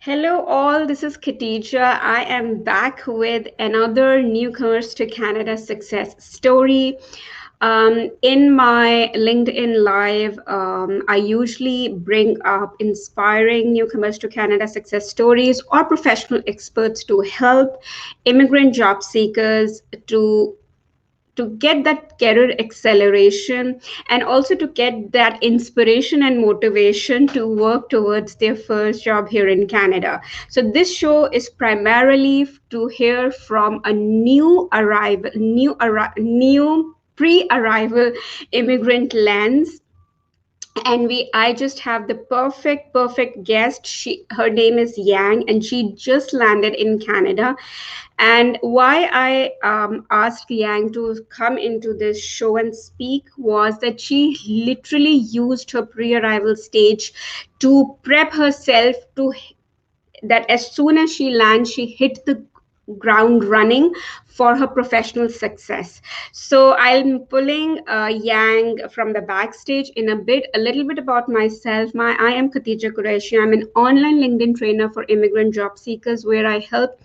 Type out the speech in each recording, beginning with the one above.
Hello, all. This is Khadija. I am back with another Newcomers to Canada success story. In my LinkedIn Live, I usually bring up inspiring newcomers to Canada success stories or professional experts to help immigrant job seekers to get that career acceleration and also to get that inspiration and motivation to work towards their first job here in Canada. So this show is primarily to hear from a new pre-arrival immigrant lens, and we I just have the perfect guest. Her name is Yang, and she just landed in Canada. And why I asked Yang to come into this show and speak was that she literally used her pre-arrival stage to prep herself to that as soon as she lands, she hit the ground running for her professional success. So I'm pulling Yang from the backstage in a little bit about myself. I am Khatija Qureshi. I'm an online LinkedIn trainer for immigrant job seekers, where I help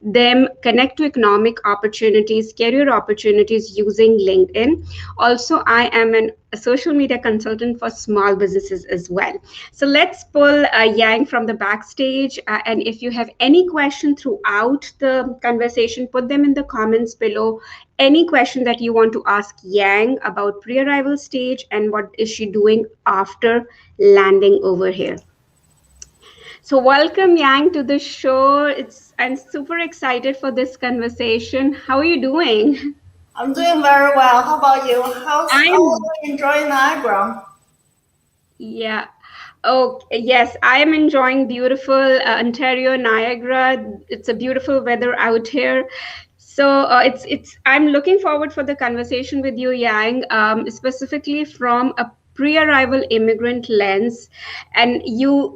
them connect to economic opportunities, career opportunities using LinkedIn. Also, I am a social media consultant for small businesses as well. So let's pull Yang from the backstage. And if you have any question throughout the conversation, put them in the comments below. Any question that you want to ask Yang about pre-arrival stage and what is she doing after landing over here. So welcome Yang to the show. I'm super excited for this conversation. How are you doing? I'm doing very well. How about you? How are you enjoying Niagara? Yeah. Oh, yes, I am enjoying beautiful Ontario, Niagara. It's a beautiful weather out here. So I'm looking forward for the conversation with you, Yang, specifically from a pre-arrival immigrant lens. And you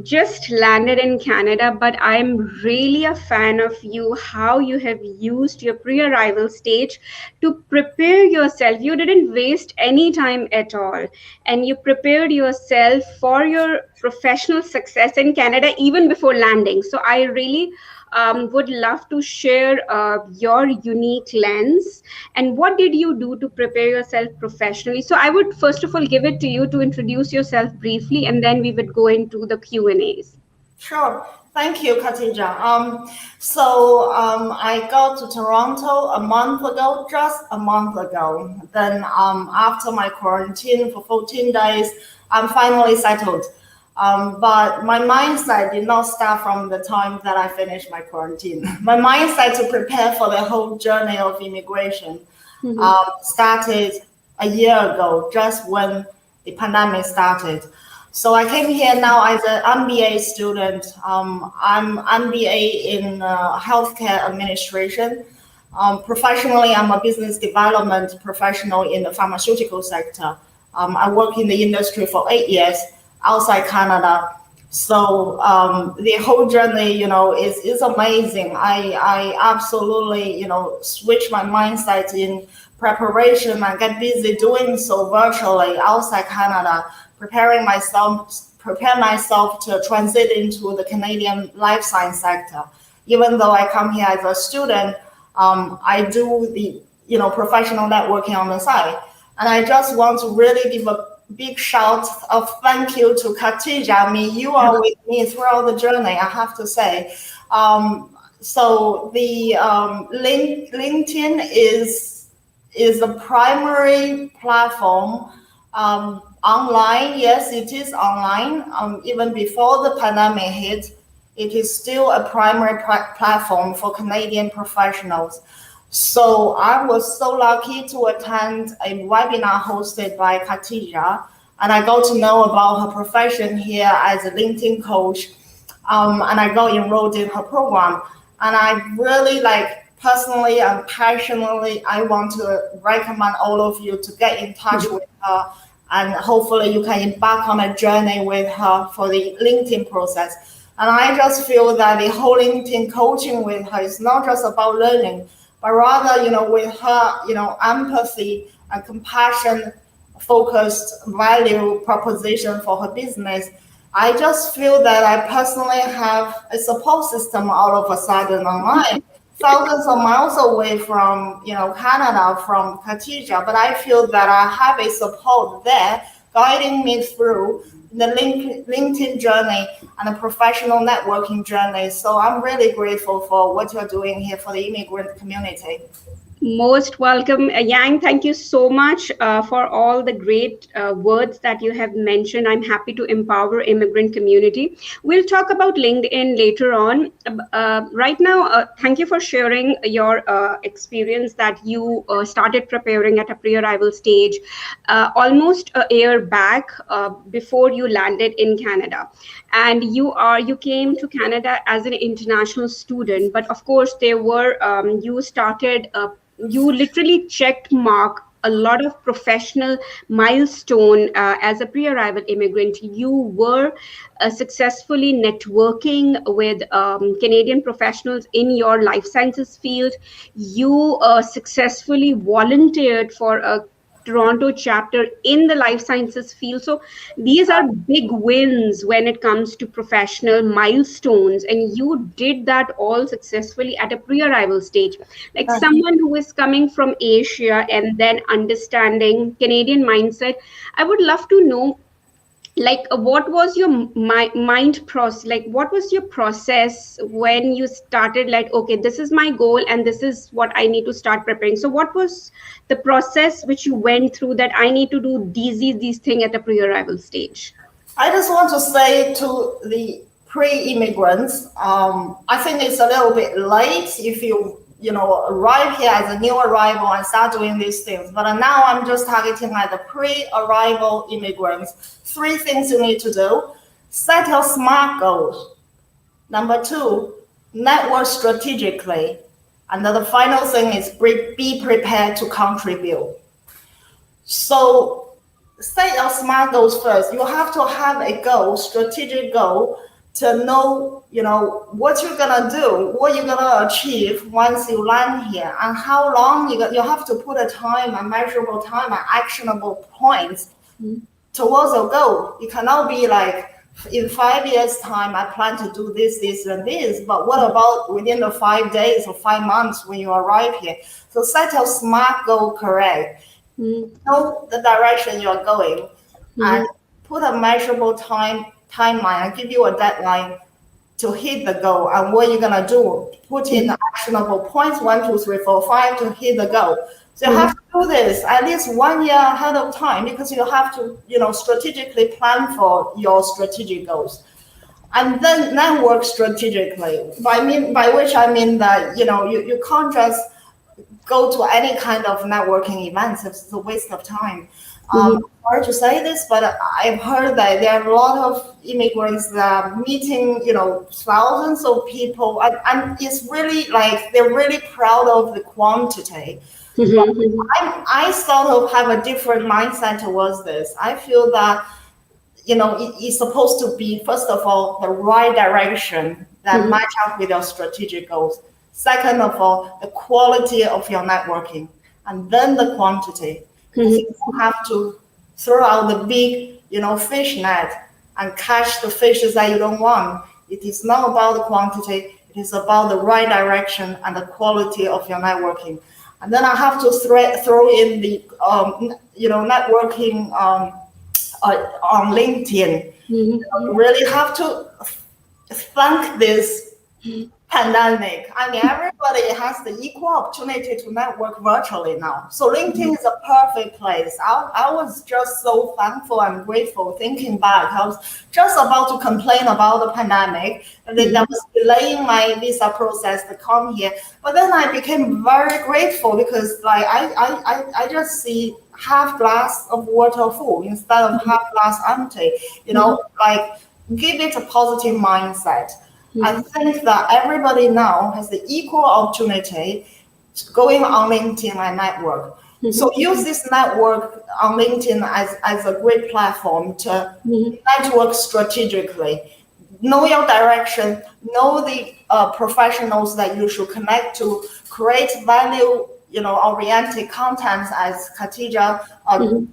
just landed in Canada, but I'm really a fan of you, how you have used your pre-arrival stage to prepare yourself. You didn't waste any time at all, and you prepared yourself for your professional success in Canada even before landing. So I really would love to share your unique lens and what did you do to prepare yourself professionally. So I would first of all give it to you to introduce yourself briefly, and then we would go into the Q&As. Sure. Thank you, Khatija. I got to Toronto a month ago, just a month ago. Then after my quarantine for 14 days, I'm finally settled. But my mindset did not start from the time that I finished my quarantine. My mindset to prepare for the whole journey of immigration started a year ago, just when the pandemic started. So I came here now as an MBA student. I'm MBA in healthcare administration. Professionally, I'm a business development professional in the pharmaceutical sector. I work in the industry for 8 years outside Canada. So the whole journey, is amazing. I absolutely, switch my mindset in preparation and get busy doing so virtually outside Canada, prepare myself to transit into the Canadian life science sector. Even though I come here as a student, I do the professional networking on the side. And I just want to really give a big shout of thank you to Khatija. I mean, you are with me throughout the journey, I have to say. So the LinkedIn is the primary platform online. Yes, it is online. Even before the pandemic hit, it is still a primary platform for Canadian professionals. So I was so lucky to attend a webinar hosted by Khatija, and I got to know about her profession here as a LinkedIn coach, and I got enrolled in her program. And I really personally and passionately, I want to recommend all of you to get in touch with her, and hopefully you can embark on a journey with her for the LinkedIn process. And I just feel that the whole LinkedIn coaching with her is not just about learning, but rather, with her, empathy and compassion focused value proposition for her business, I just feel that I personally have a support system all of a sudden online, thousands of miles away from Canada, from Khadija, but I feel that I have a support there guiding me through the LinkedIn journey and the professional networking journey. So I'm really grateful for what you're doing here for the immigrant community. Most welcome, Yang. Thank you so much for all the great words that you have mentioned. I'm happy to empower immigrant community. We'll talk about LinkedIn later on. Right now, thank you for sharing your experience that you started preparing at a pre-arrival stage almost a year back before you landed in Canada. And you came to Canada as an international student, but of course there were you started. You literally checked mark a lot of professional milestone as a pre-arrival immigrant. You were successfully networking with Canadian professionals in your life sciences field. You successfully volunteered for a Toronto chapter in the life sciences field. So these are big wins when it comes to professional milestones, and you did that all successfully at a pre-arrival stage. Like someone who is coming from Asia and then understanding Canadian mindset, I would love to know, like what was your mind process, like what was your process when you started, like okay, this is my goal and this is what I need to start preparing. So what was the process which you went through, that I need to do these thing at a pre-arrival stage? I just want to say to the pre-immigrants, I think it's a little bit late if you arrive here as a new arrival and start doing these things. But now I'm just targeting like the pre-arrival immigrants. 3 things you need to do: set your SMART goals. Number 2, network strategically. And then the final thing is be prepared to contribute. So set your SMART goals first. You have to have a goal, strategic goal, to know, what you're gonna do, what you're gonna achieve once you land here, and how long you have to put a time, a measurable time, and actionable points towards your goal. You cannot be like, in 5 years' time, I plan to do this, this, and this. But what about within the 5 days or 5 months when you arrive here? So set your SMART goal correct. Know the direction you're going, and put a measurable timeline and give you a deadline to hit the goal, and what you're gonna do. Put in actionable points 1, 2, 3, 4, 5 to hit the goal. So you have to do this at least 1 year ahead of time, because you have to, strategically plan for your strategic goals. And then network strategically. By which I mean that you can't just go to any kind of networking events. It's a waste of time. Sorry to say this, but I've heard that there are a lot of immigrants that are meeting, thousands of people, and it's really like they're really proud of the quantity. I sort of have a different mindset towards this. I feel that it's supposed to be, first of all, the right direction that match up with your strategic goals. Second of all, the quality of your networking, and then the quantity. You don't have to throw out the big, fish net and catch the fishes that you don't want. It is not about the quantity. It is about the right direction and the quality of your networking. And then I have to throw in the, networking on LinkedIn. You really have to thank this pandemic. I mean, everybody has the equal opportunity to network virtually now. So LinkedIn is a perfect place. I was just so thankful and grateful thinking back. I was just about to complain about the pandemic, and then that was delaying my visa process to come here. But then I became very grateful, because like I just see half glass of water full instead of half glass empty. Like give it a positive mindset. I think that everybody now has the equal opportunity going on LinkedIn and network. So use this network on LinkedIn as a great platform to network strategically. Know your direction, know the professionals that you should connect to, create value, oriented content, as Khadija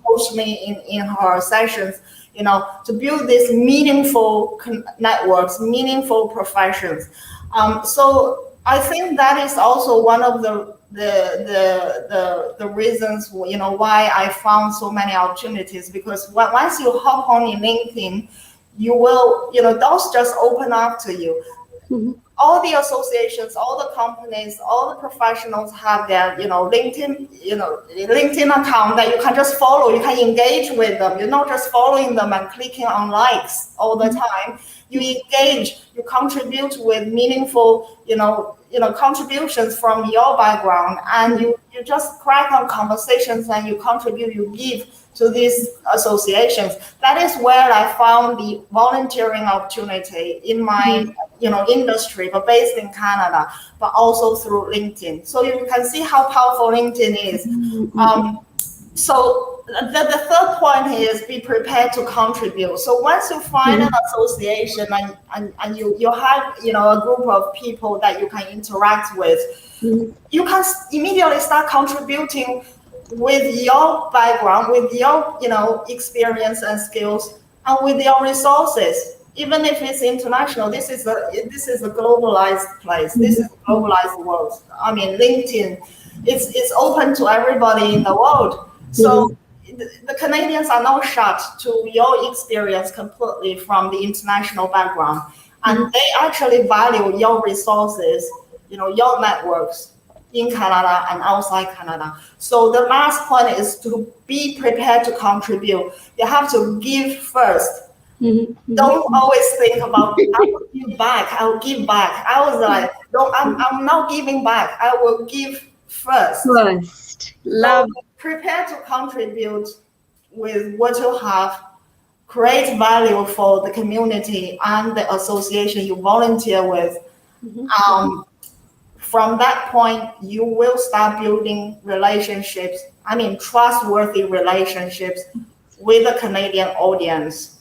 coached me in her sessions. to build these meaningful networks, meaningful professions. So I think that is also one of the reasons, why I found so many opportunities, because once you hop on in LinkedIn, you will, those just open up to you. Mm-hmm. All the associations, all the companies, all the professionals have their, LinkedIn account that you can just follow. You can engage with them. You're not just following them and clicking on likes all the time. You engage, you contribute with meaningful, contributions from your background, and you just crack on conversations and you contribute, you give to these associations. That is where I found the volunteering opportunity in my industry, but based in Canada, but also through LinkedIn. So you can see how powerful LinkedIn is. So the third point is be prepared to contribute. So once you find an association and you have a group of people that you can interact with, you can immediately start contributing with your background, with your experience and skills, and with your resources. Even if it's international, this is a globalized place. This is a globalized world. I mean, LinkedIn, it's open to everybody in the world. So the Canadians are not shut to your experience completely from the international background, and they actually value your resources, your networks in Canada and outside Canada. So the last point is to be prepared to contribute. You have to give first. Don't always think about, I will give back. I was like, no, I'm not giving back. I will give first. Love. So prepare to contribute with what you have. Create value for the community and the association you volunteer with. From that point, you will start building relationships. Trustworthy relationships with the Canadian audience.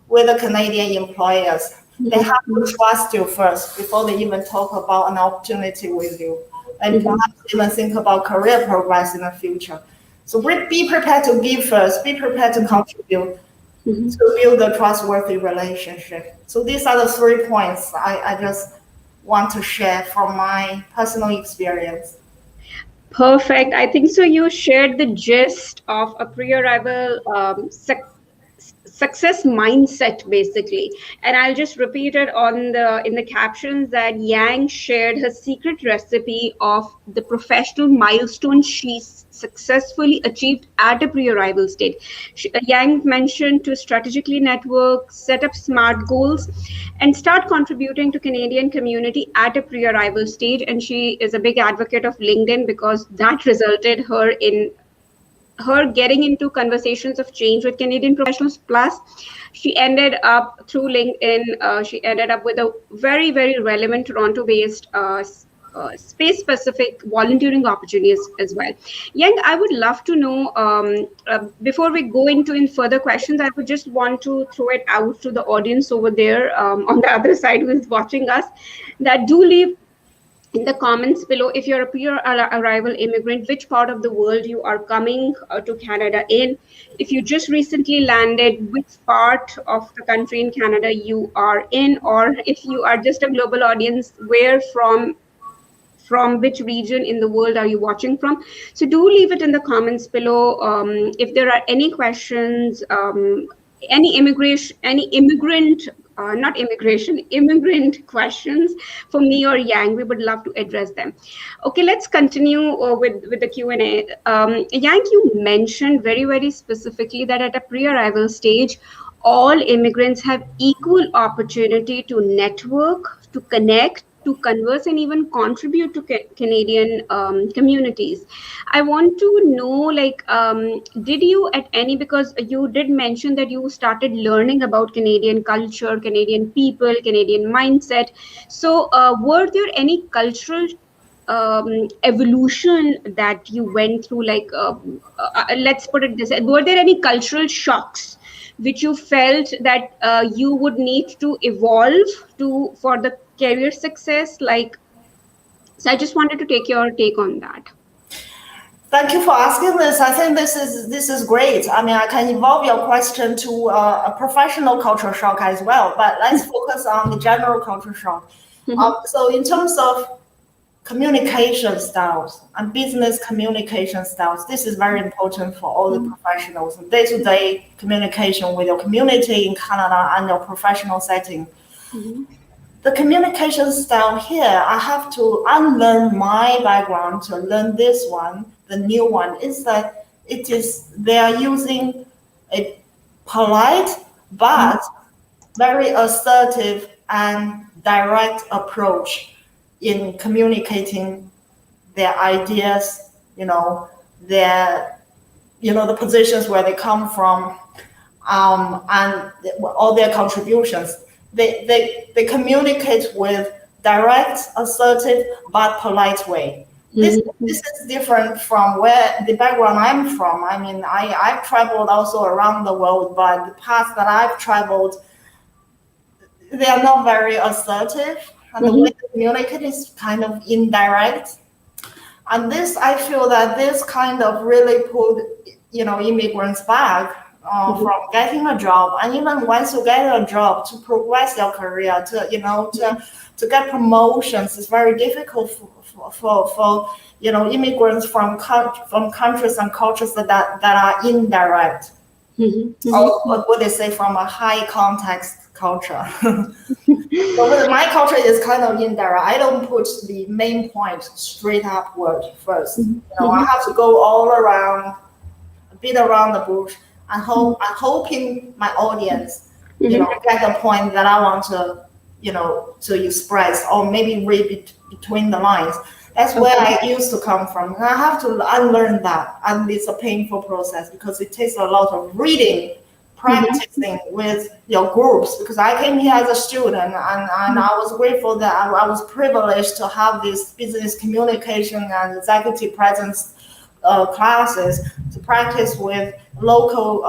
With the Canadian employers. They have to trust you first before they even talk about an opportunity with you, and perhaps even think about career progress in the future. So be prepared to give first, be prepared to contribute, to build a trustworthy relationship. So these are the 3 points I just want to share from my personal experience. Perfect. I think so. You shared the gist of a PreArrival success mindset, basically, and I'll just repeat it in the captions that Yang shared her secret recipe of the professional milestone she successfully achieved at a PreArrival stage. Yang mentioned to strategically network, set up SMART goals, and start contributing to Canadian community at a PreArrival stage. And she is a big advocate of LinkedIn because that resulted her in her getting into conversations of change with Canadian professionals. Plus, she ended up through LinkedIn, she ended up with a very, very relevant Toronto-based space-specific volunteering opportunities as well. Yang, I would love to know, before we go into further questions, I would just want to throw it out to the audience over there on the other side who is watching us, that do leave in the comments below, if you're a PreArrival immigrant, which part of the world you are coming to Canada in. If you just recently landed, which part of the country in Canada you are in, or if you are just a global audience, where from which region in the world are you watching from. So do leave it in the comments below. If there are any questions, any immigrant questions for me or Yang, we would love to address them. Okay, let's continue with the Q&A. Yang, you mentioned very, very specifically that at a PreArrival stage, all immigrants have equal opportunity to network, to connect, to converse, and even contribute to Canadian communities. I want to know, did you at any, because you did mention that you started learning about Canadian culture, Canadian people, Canadian mindset. So were there any cultural evolution that you went through? Let's put it this way, were there any cultural shocks which you felt that you would need to evolve for the career success? So I just wanted to take your take on that. Thank you for asking this. I think this is great. I mean, I can evolve your question to a professional culture shock as well, but let's focus on the general culture shock. So in terms of communication styles and business communication styles, this is very important for all the professionals. Day-to-day communication with your community in Canada and your professional setting. The communication style here, I have to unlearn my background to learn this one. The new one is that they are using a polite but very assertive and direct approach in communicating their ideas, the positions where they come from, and all their contributions. They communicate with direct, assertive, but polite way. This is different from where the background I'm from. I mean, I've traveled also around the world, but the paths that I've traveled, they are not very assertive, and the way they communicate is kind of indirect. And this, I feel that this kind of really put, immigrants back from getting a job, and even once you get a job, to progress your career, to get promotions is very difficult for immigrants from countries and cultures that are indirect, or what would they say, from a high context culture. So my culture is kind of indirect. I don't put the main point straight upward first. I have to go all around, a bit around the bush, and hoping my audience, get the point that I want to express, or maybe read between the lines. That's where I used to come from. And I have to unlearn that, and it's a painful process because it takes a lot of reading, practicing with your groups. Because I came here as a student, and I was grateful that I was privileged to have this business communication and executive presence classes to practice with local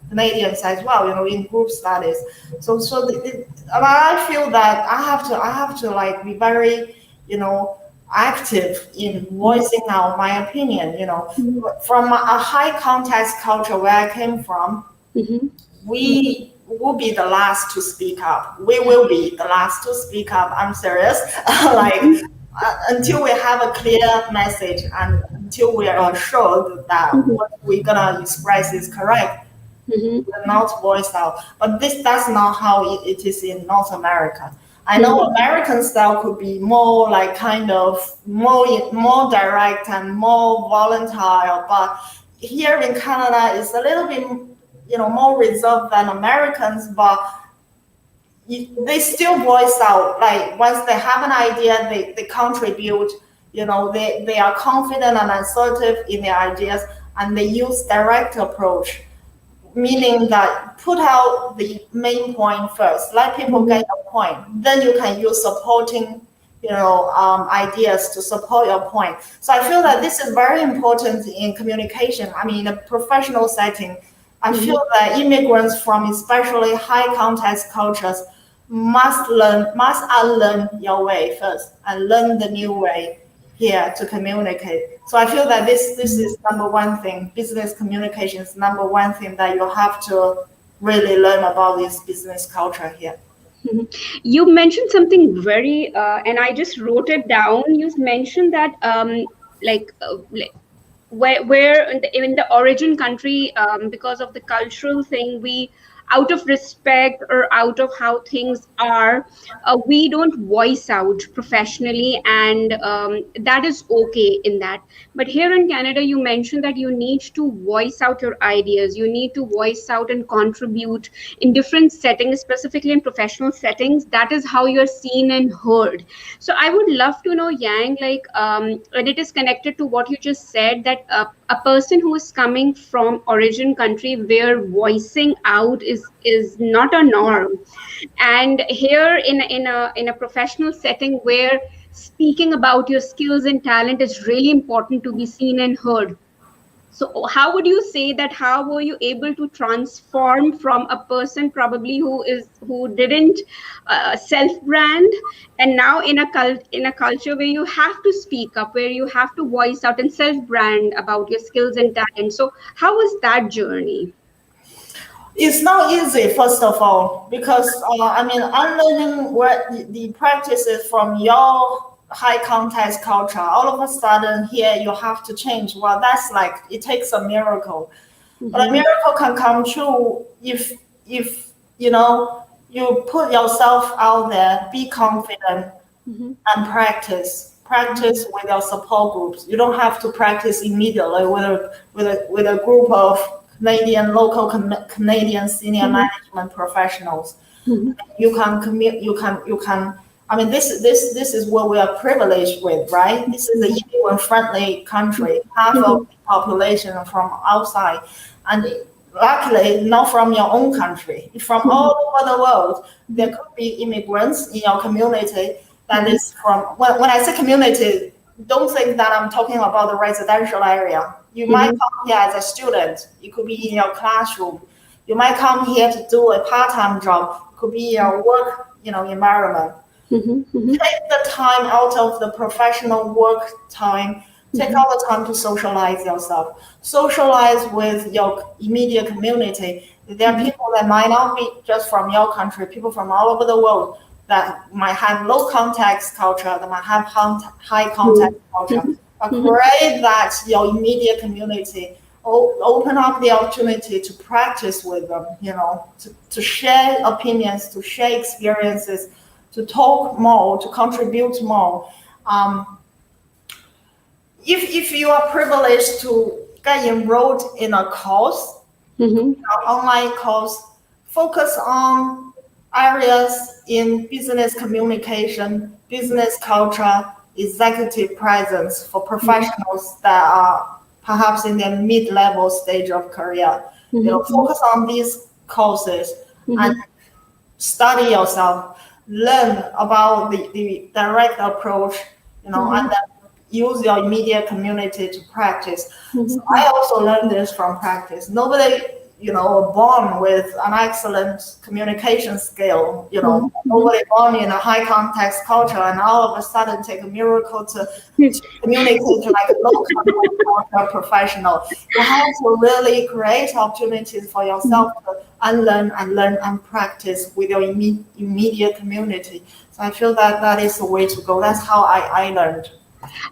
Canadians as well, in group studies. So I feel that I have to like be very, active in voicing out my opinion. From a high context culture where I came from, we will be the last to speak up. We will be the last to speak up. I'm serious. Until we have a clear message and until we are sure that what we're gonna express is correct, we will not voice out. But that's not how it is in North America. I know American style could be more like kind of more direct and more volatile, but here in Canada it's a little bit more reserved than Americans, but they still voice out. Like once they have an idea, they contribute. They are confident and assertive in their ideas, and they use direct approach, meaning that put out the main point first, let people get the point. Then you can use supporting, ideas to support your point. So I feel that this is very important in communication. I mean, in a professional setting, I feel that immigrants from especially high context cultures must unlearn your way first and learn the new way here to communicate. So I feel that this is number one thing. Business communication is number one thing that you have to really learn about this business culture here. You mentioned something very, and I just wrote it down. You mentioned that where in the origin country, because of the cultural thing, we, out of respect or out of how things are, we don't voice out professionally, and that is okay in that. But here in Canada, you mentioned that you need to voice out your ideas, you need to voice out and contribute in different settings, specifically in professional settings. That is how you're seen and heard. So I would love to know, Yang, and it is connected to what you just said, that a person who is coming from origin country where voicing out is not a norm, and here in a professional setting where speaking about your skills and talent is really important to be seen and heard. So how would you say that, how were you able to transform from a person probably who didn't self brand, and now in a culture where you have to speak up, where you have to voice out and self brand about your skills and talent? So how was that journey? It's not easy, first of all, because I mean, unlearning what the practices from your high context culture, all of a sudden here you have to change. Well, that's like, it takes a miracle. But a Mm-hmm. miracle can come true if you know, you put yourself out there, be confident, Mm-hmm. and practice with your support groups. You don't have to practice immediately with a group of Canadian senior Mm-hmm. management professionals. Mm-hmm. You can commit. You can. I mean, this is what we are privileged with, right? This is a immigrant friendly country. Half of Mm-hmm. the population are from outside, and luckily not from your own country, from all over the world. There could be immigrants in your community that Mm-hmm. is from. When I say community, don't think that I'm talking about the residential area. You might Mm-hmm. come here as a student. It could be in your classroom. You might come here to do a part-time job. It could be your work, environment. Mm-hmm. Mm-hmm. Take the time out of the professional work time. Take Mm-hmm. out the time to socialize yourself. Socialize with your immediate community. There are Mm-hmm. people that might not be just from your country, people from all over the world that might have low context culture, that might have high context culture. Mm-hmm. But Mm-hmm. create that your immediate community. Open up the opportunity to practice with them, to share opinions, to share experiences, to talk more, to contribute more. Um, if you are privileged to get enrolled in a course, Mm-hmm. an online course, focus on areas in business communication, business culture, executive presence for professionals that are perhaps in their mid-level stage of career. Mm-hmm. Focus on these courses and Mm-hmm. study yourself, learn about the direct approach, Mm-hmm. and then use your immediate community to practice. So Mm-hmm. I also learned this from practice. Nobody, born with an excellent communication skill, Mm-hmm. nobody born in a high context culture and all of a sudden take a miracle to communicate like a low context culture professional. You have to really create opportunities for yourself to unlearn and learn and practice with your immediate community. So I feel that that is the way to go. That's how I learned.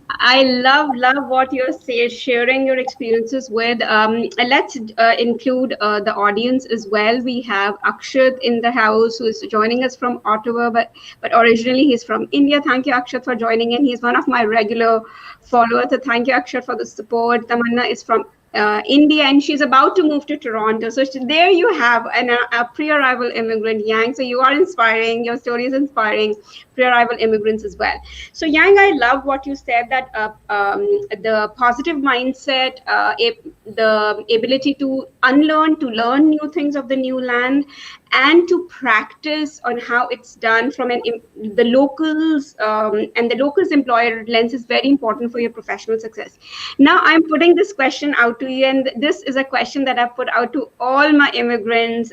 I love what you're sharing your experiences with. And let's include the audience as well. We have Akshat in the house, who is joining us from Ottawa, but originally he's from India. Thank you, Akshat, for joining in. He's one of my regular followers. So thank you, Akshat, for the support. Tamanna is from India, and she's about to move to Toronto. So there you have a pre-arrival immigrant, Yang. So you are inspiring. Your story is inspiring pre-arrival immigrants as well. So Yang, I love what you said, that the positive mindset, the ability to unlearn, to learn new things of the new land, and to practice on how it's done from the locals, and the locals employer lens is very important for your professional success. Now I'm putting this question out to you, and this is a question that I put out to all my immigrants.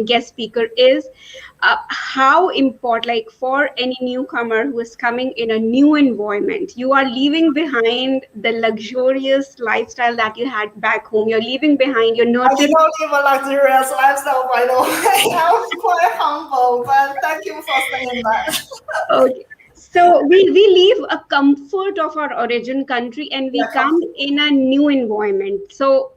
Guest speaker is, how important, like for any newcomer who is coming in a new environment, you are leaving behind the luxurious lifestyle that you had back home. You're leaving behind your I did nurtured. not live a luxurious lifestyle, by the way. I was quite humble, but thank you for saying that. Okay. So we leave a comfort of our origin country and we Yeah, come comfort. in a new environment. So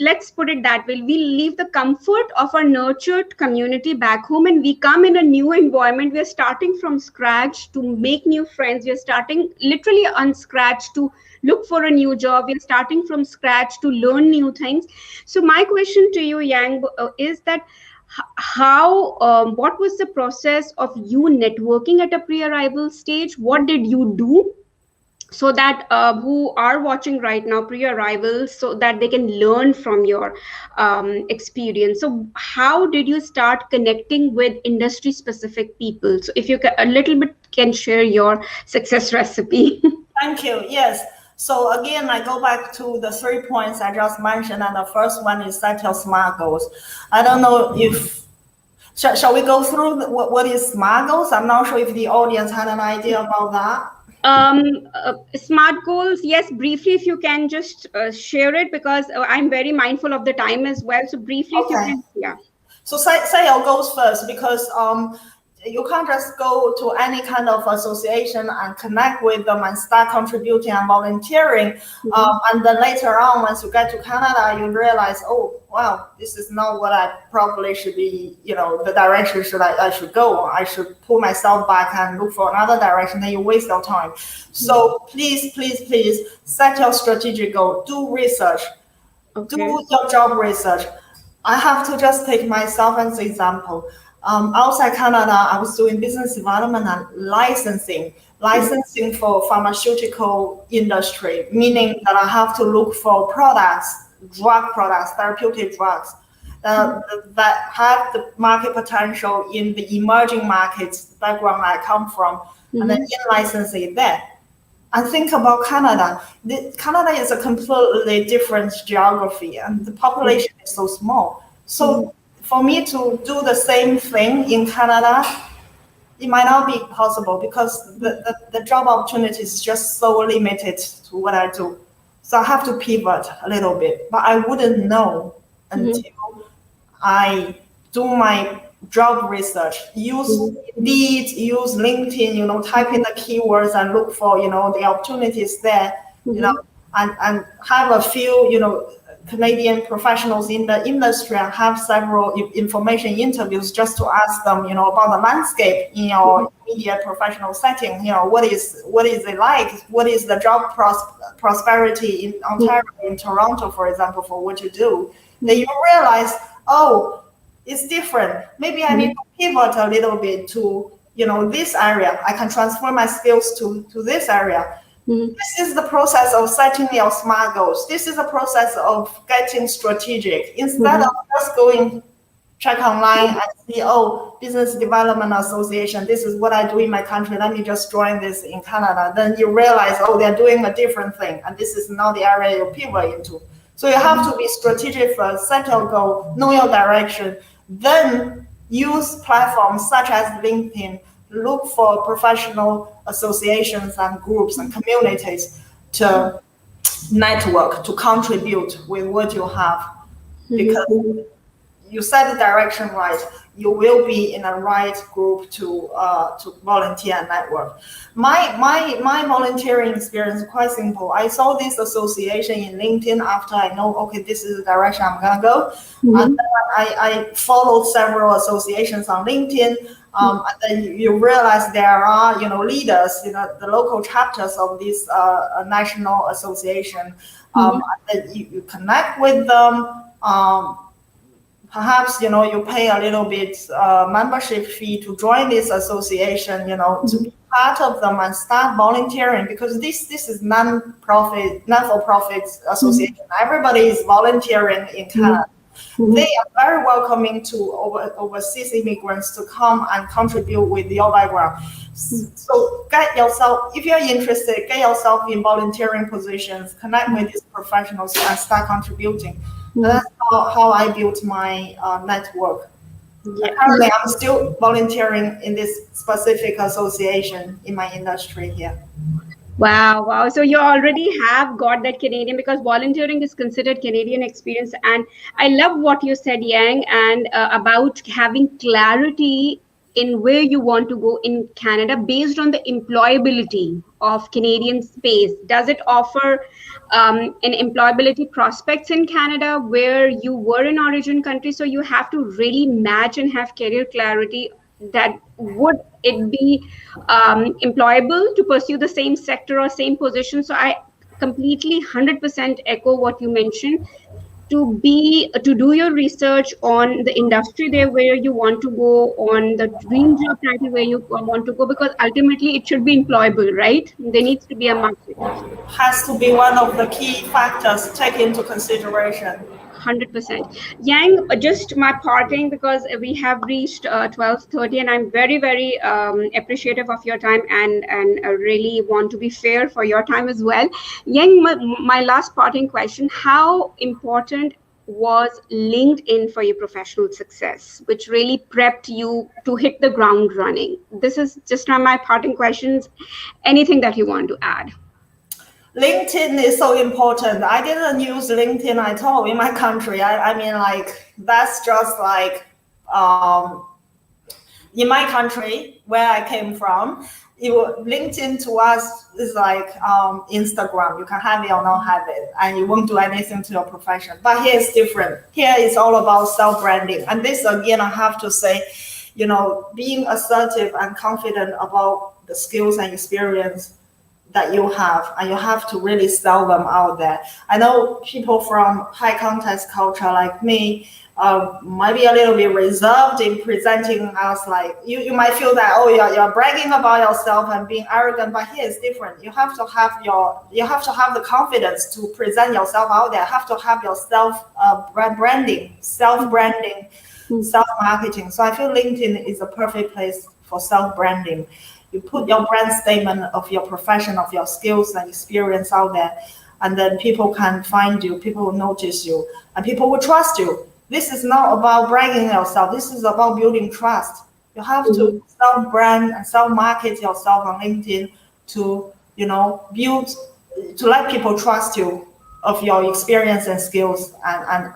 let's put it that way. We leave the comfort of our nurtured community back home and we come in a new environment. We're starting from scratch to make new friends. We're starting literally on scratch to look for a new job. We're starting from scratch to learn new things. So my question to you, Yang, is that how what was the process of you networking at a pre-arrival stage? What did you do so that who are watching right now pre-arrival, so that they can learn from your experience? So how did you start connecting with industry specific people? So if you a little bit can share your success recipe. Thank you. Yes. So again, I go back to the 3 points I just mentioned, and the first one is set your SMART goals. I don't know if, shall we go through what is SMART goals? I'm not sure if the audience had an idea about that. Smart goals, yes, briefly, if you can just share it, because I'm very mindful of the time as well. So briefly, if you Okay. can, yeah. So say your goals first, because you can't just go to any kind of association and connect with them and start contributing and volunteering. And then later on, once you get to Canada, you realize, oh, wow, this is not what I probably should be, the direction I should go. I should pull myself back and look for another direction. Then you waste your time. So please, please, please set your strategic goal. Do research. Okay. Do your job research. I have to just take myself as an example. Outside Canada, I was doing business development and licensing for pharmaceutical industry, meaning that I have to look for products, drug products, therapeutic drugs that have the market potential in the emerging markets background I come from, and then in-license it there. And think about Canada. Canada is a completely different geography, and the population is so small. So for me to do the same thing in Canada, it might not be possible because the job opportunity is just so limited to what I do. So I have to pivot a little bit, but I wouldn't know until I do my job research, use Indeed, use LinkedIn, type in the keywords and look for, the opportunities there, and have a few, Canadian professionals in the industry and have several information interviews just to ask them, about the landscape in your immediate professional setting. What is it like? What is the job prosperity in Ontario, in Toronto, for example, for what you do? Then you realize, oh, it's different. Maybe I need to pivot a little bit to, this area. I can transfer my skills to this area. This is the process of setting your SMART goals. This is a process of getting strategic. Instead of just going check online and see, oh, business development association, this is what I do in my country, let me just join this in Canada. Then you realize, oh, they're doing a different thing, and this is not the area you pivot into. So you have to be strategic first, set your goal, know your direction, then use platforms such as LinkedIn, look for professional associations and groups and communities to network, to contribute with what you have. Because you set the direction right, you will be in a right group to volunteer and network. My volunteering experience is quite simple. I saw this association in LinkedIn after I know, okay, this is the direction I'm gonna go. And then I followed several associations on LinkedIn. And then you realize there are, leaders, the local chapters of this national association. And you connect with them. Perhaps, you pay a little bit membership fee to join this association, to be part of them and start volunteering, because this is non-for-profit association. Everybody is volunteering in Canada. They are very welcoming to overseas immigrants to come and contribute with your background. So get yourself, if you're interested, get yourself in volunteering positions, connect with these professionals and start contributing. That's how I built my network. Currently, I'm still volunteering in this specific association in my industry here. Wow. So you already have got that Canadian, because volunteering is considered Canadian experience. And I love what you said, Yang, and about having clarity in where you want to go in Canada based on the employability of Canadian space. Does it offer an employability prospects in Canada where you were in origin country? So you have to really match and have career clarity, that would it be employable to pursue the same sector or same position. So I completely 100% echo what you mentioned, to do your research on the industry there where you want to go, on the dream job title where you want to go, because ultimately it should be employable, right? There needs to be a market. Has to be one of the key factors taken into consideration. 100%. Yang, just my parting, because we have reached 12:30, and I'm very, very appreciative of your time, and really want to be fair for your time as well. Yang, my last parting question: how important was LinkedIn for your professional success, which really prepped you to hit the ground running? This is just my parting questions. Anything that you want to add? LinkedIn is so important. I didn't use LinkedIn at all in my country. I mean, like, that's just like, in my country where I came from, LinkedIn to us is like Instagram. You can have it or not have it, and you won't do anything to your profession. But here it's different. Here it's all about self-branding. And this, again, I have to say, being assertive and confident about the skills and experience that you have, and you have to really sell them out there. I know people from high context culture like me might be a little bit reserved in presenting us. Like, you might feel that, oh, you're bragging about yourself and being arrogant, but here it's different. You have to have the confidence to present yourself out there. You have to have your self-branding, self-marketing. So I feel LinkedIn is a perfect place for self-branding. You put your brand statement of your profession, of your skills and experience out there, and then people can find you, people will notice you, and people will trust you. This is not about bragging yourself. This is about building trust. You have to self-brand and self-market yourself on LinkedIn to, build, to let people trust you of your experience and skills, and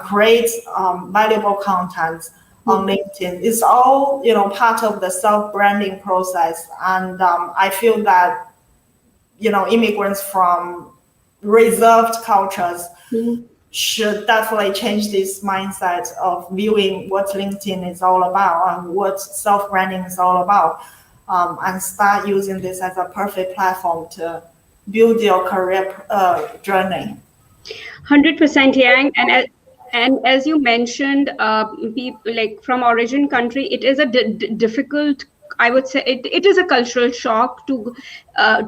create valuable content on LinkedIn. It's all, part of the self-branding process. And I feel that, immigrants from reserved cultures should definitely change this mindset of viewing what LinkedIn is all about and what self-branding is all about, and start using this as a perfect platform to build your career journey. 100%, Yang. And as you mentioned, people like from origin country, it is a difficult, I would say it is a cultural shock to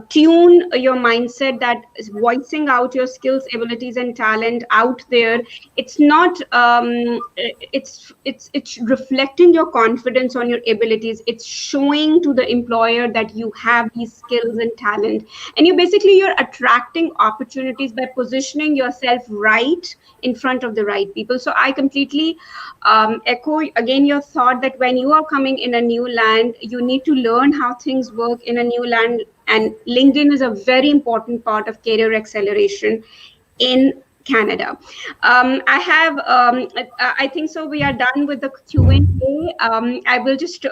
tune your mindset that voicing out your skills, abilities, and talent out there. It's not. It's reflecting your confidence on your abilities. It's showing to the employer that you have these skills and talent, and you're attracting opportunities by positioning yourself right in front of the right people. So I completely echo again your thought that when you are coming in a new land, you need to learn how things work in a new land, and LinkedIn is a very important part of career acceleration in Canada. I think so. We are done with the Q&A. I will just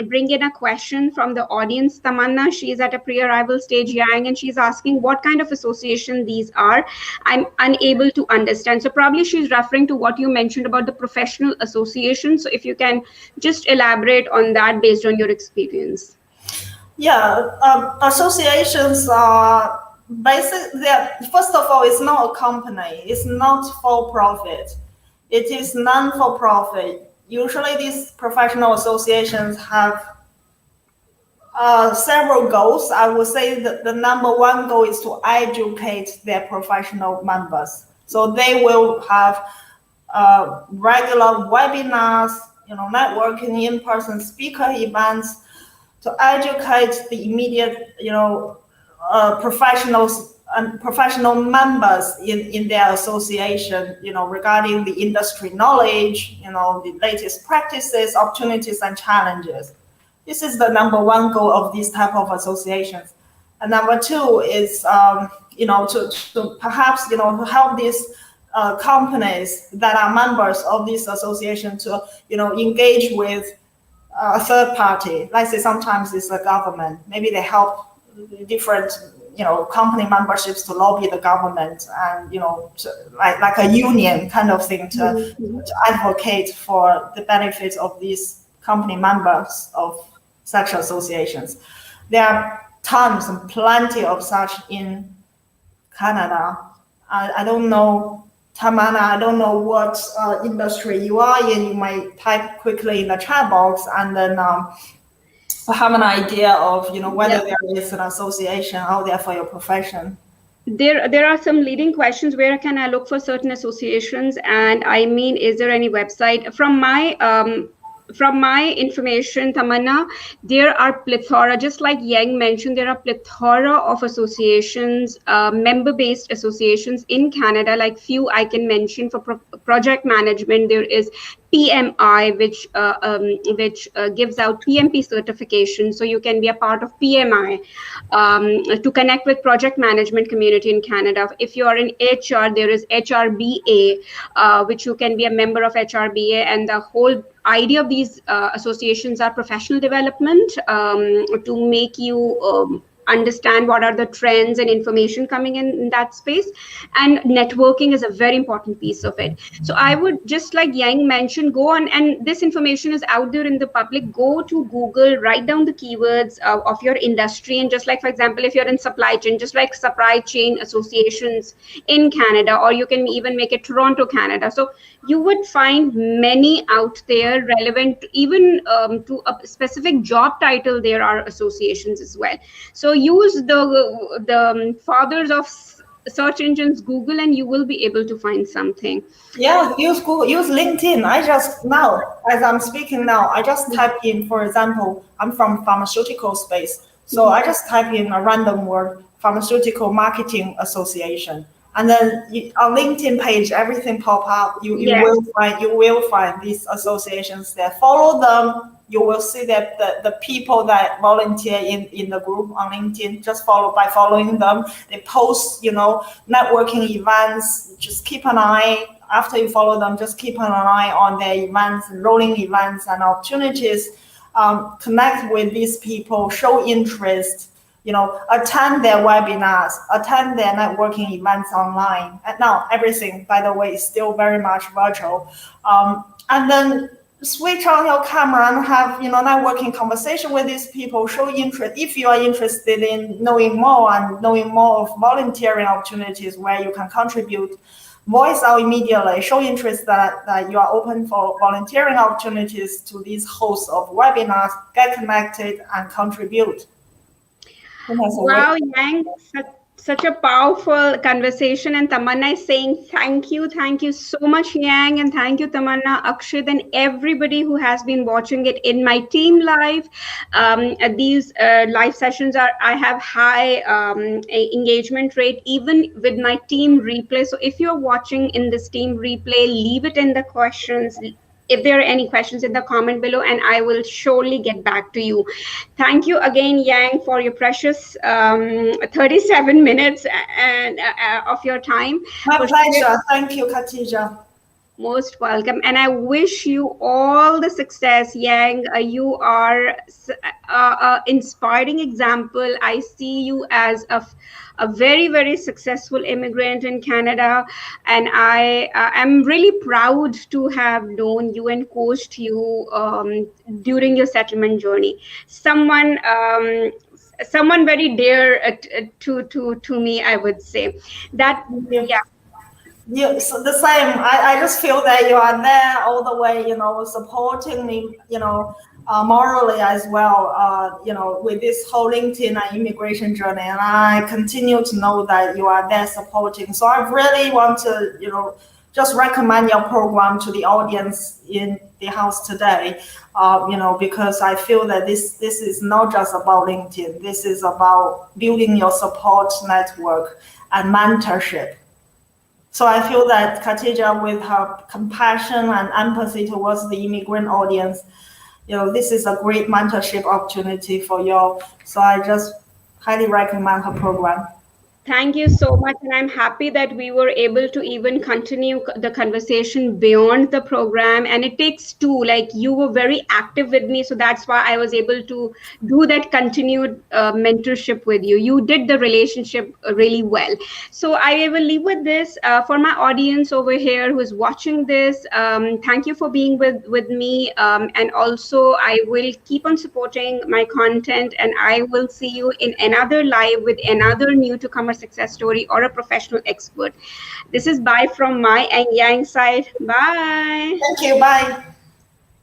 bring in a question from the audience. Tamanna, she is at a pre-arrival stage, Yang, and she's asking what kind of association these are. I'm unable to understand. So probably she's referring to what you mentioned about the professional association. So if you can just elaborate on that based on your experience. Yeah, associations are basically, first of all, it's not a company. It's not for profit. It is non-for-profit. Usually these professional associations have several goals. I would say that the number one goal is to educate their professional members. So they will have regular webinars, networking, in-person speaker events, to educate the immediate, professionals and professional members in their association, regarding the industry knowledge, the latest practices, opportunities, and challenges. This is the number one goal of these type of associations. And number two is, to perhaps, help these companies that are members of this association to, engage with a third party. Let's say sometimes it's the government. Maybe they help different, company memberships to lobby the government, and like a union kind of thing to advocate for the benefits of these company members of such associations. There are tons and plenty of such in Canada. I don't know, Tamanna, I don't know what industry you are in. You might type quickly in the chat box, and then have an idea of, whether there is an association out there for your profession. there are some leading questions. Where can I look for certain associations? And I mean, is there any website? From my information, Tamanna, there are plethora, just like Yang mentioned, there are plethora of associations, member-based associations in Canada. Like few I can mention for project management. There is PMI, which gives out PMP certification, so you can be a part of PMI to connect with project management community in Canada. If you are in HR, there is HRBA, which you can be a member of HRBA, and the whole idea of these associations are professional development, to make you understand what are the trends and information coming in that space, and networking is a very important piece of it. So I would, just like Yang mentioned, go on, and this information is out there in the public. Go to Google, write down the keywords of your industry, and just like, for example, if you're in supply chain, just like supply chain associations in Canada, or you can even make it Toronto, Canada. So you would find many out there relevant, even to a specific job title. There are associations as well. So use the fathers of search engines, Google, and you will be able to find something. Yeah, use Google, use LinkedIn. I just now, as I'm speaking now, I just type in, for example, I'm from pharmaceutical space. So I just type in a random word, Pharmaceutical Marketing Association. And then on LinkedIn page, everything pop up. You will find these associations there. Follow them. You will see that the people that volunteer in the group on LinkedIn, just by following them. They post, networking events. Just keep an eye. After you follow them, just keep an eye on their events, rolling events and opportunities. Connect with these people, show interest. Attend their webinars, attend their networking events online. And now everything, by the way, is still very much virtual. And then switch on your camera and have, networking conversation with these people, show interest. If you are interested in knowing more of volunteering opportunities where you can contribute, voice out immediately, show interest that you are open for volunteering opportunities to these hosts of webinars, get connected and contribute. Wow, Yang, such a powerful conversation. And Tamanna is saying thank you so much, Yang, and thank you, Tamanna, Akshit, and everybody who has been watching it in my team live. These live sessions I have high engagement rate, even with my team replay. So if you're watching in this team replay, leave it in the questions. If there are any questions, in the comment below, and I will surely get back to you. Thank you again, Yang, for your precious 37 minutes and of your time. My pleasure. Thank you, Khatija. Most welcome, and I wish you all the success, Yang. You are an inspiring example. I see you as a very, very successful immigrant in Canada, and I am really proud to have known you and coached you during your settlement journey. Someone very dear to me, I would say. That So the same. I just feel that you are there all the way, supporting me, morally as well, with this whole LinkedIn and immigration journey. And I continue to know that you are there supporting. So I really want to, just recommend your program to the audience in the house today, because I feel that this is not just about LinkedIn. This is about building your support network and mentorship. So I feel that Khatija, with her compassion and empathy towards the immigrant audience, this is a great mentorship opportunity for you. So I just highly recommend her program. Thank you so much, and I'm happy that we were able to even continue the conversation beyond the program. And it takes two, like you were very active with me, so that's why I was able to do that continued mentorship with you. You did the relationship really well. So I will leave with this for my audience over here who is watching this. Thank you for being with me, and also I will keep on supporting my content, and I will see you in another live with another NewToCanda success story or a professional expert. This is bye from my and Yang side. Bye. Thank you. Bye.